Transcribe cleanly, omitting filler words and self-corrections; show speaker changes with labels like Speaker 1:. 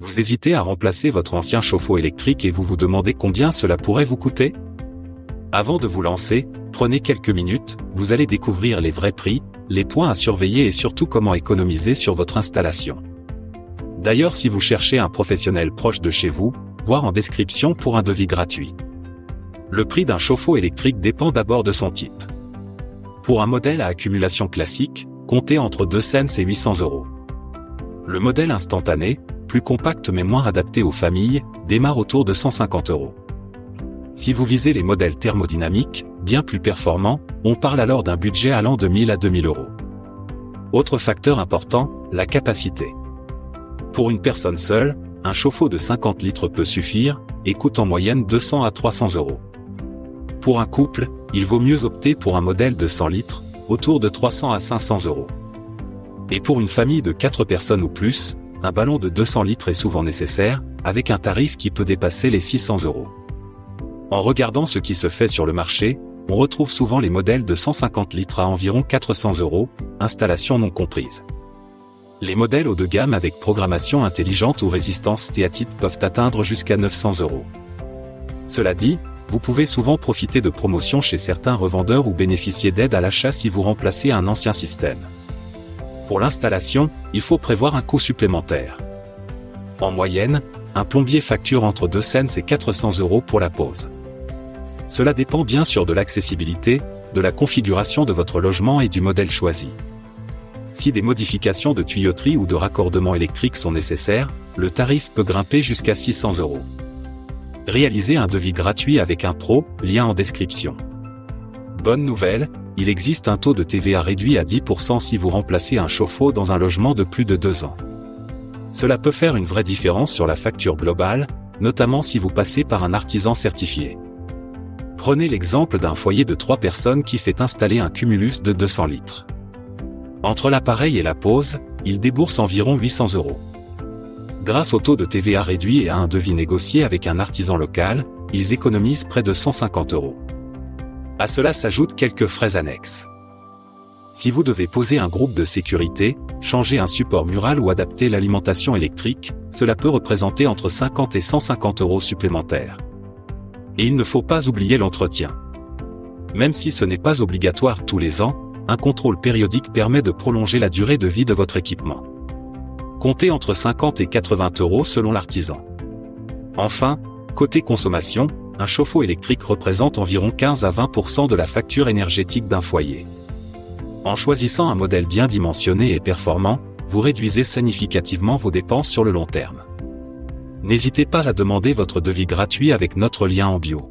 Speaker 1: Vous hésitez à remplacer votre ancien chauffe-eau électrique et vous vous demandez combien cela pourrait vous coûter? Avant de vous lancer, prenez quelques minutes, vous allez découvrir les vrais prix, les points à surveiller et surtout comment économiser sur votre installation. D'ailleurs, si vous cherchez un professionnel proche de chez vous, voir en description pour un devis gratuit. Le prix d'un chauffe-eau électrique dépend d'abord de son type. Pour un modèle à accumulation classique, comptez entre 200 et 800 €. Le modèle instantané, plus compact mais moins adapté aux familles, démarre autour de 150 €. Si vous visez les modèles thermodynamiques, bien plus performants, on parle alors d'un budget allant de 1000 à 2000 €. Autre facteur important, la capacité. Pour une personne seule, un chauffe-eau de 50 litres peut suffire, et coûte en moyenne 200 à 300 €. Pour un couple, il vaut mieux opter pour un modèle de 100 litres, autour de 300 à 500 €. Et pour une famille de 4 personnes ou plus, un ballon de 200 litres est souvent nécessaire, avec un tarif qui peut dépasser les 600 €. En regardant ce qui se fait sur le marché, on retrouve souvent les modèles de 150 litres à environ 400 €, installation non comprise. Les modèles haut de gamme avec programmation intelligente ou résistance stéatite peuvent atteindre jusqu'à 900 €. Cela dit, vous pouvez souvent profiter de promotions chez certains revendeurs ou bénéficier d'aides à l'achat si vous remplacez un ancien système. Pour l'installation, il faut prévoir un coût supplémentaire. En moyenne, un plombier facture entre 200 et 400 € pour la pose. Cela dépend bien sûr de l'accessibilité, de la configuration de votre logement et du modèle choisi. Si des modifications de tuyauterie ou de raccordement électrique sont nécessaires, le tarif peut grimper jusqu'à 600 €. Réalisez un devis gratuit avec un pro, lien en description. Bonne nouvelle, il existe un taux de TVA réduit à 10% si vous remplacez un chauffe-eau dans un logement de plus de 2 ans. Cela peut faire une vraie différence sur la facture globale, notamment si vous passez par un artisan certifié. Prenez l'exemple d'un foyer de 3 personnes qui fait installer un cumulus de 200 litres. Entre l'appareil et la pose, il débourse environ 800 €. Grâce au taux de TVA réduit et à un devis négocié avec un artisan local, ils économisent près de 150 €. À cela s'ajoutent quelques frais annexes. Si vous devez poser un groupe de sécurité, changer un support mural ou adapter l'alimentation électrique, cela peut représenter entre 50 et 150 € supplémentaires. Et il ne faut pas oublier l'entretien. Même si ce n'est pas obligatoire tous les ans, un contrôle périodique permet de prolonger la durée de vie de votre équipement. Comptez entre 50 et 80 € selon l'artisan. Enfin, côté consommation, un chauffe-eau électrique représente environ 15 à 20% de la facture énergétique d'un foyer. En choisissant un modèle bien dimensionné et performant, vous réduisez significativement vos dépenses sur le long terme. N'hésitez pas à demander votre devis gratuit avec notre lien en bio.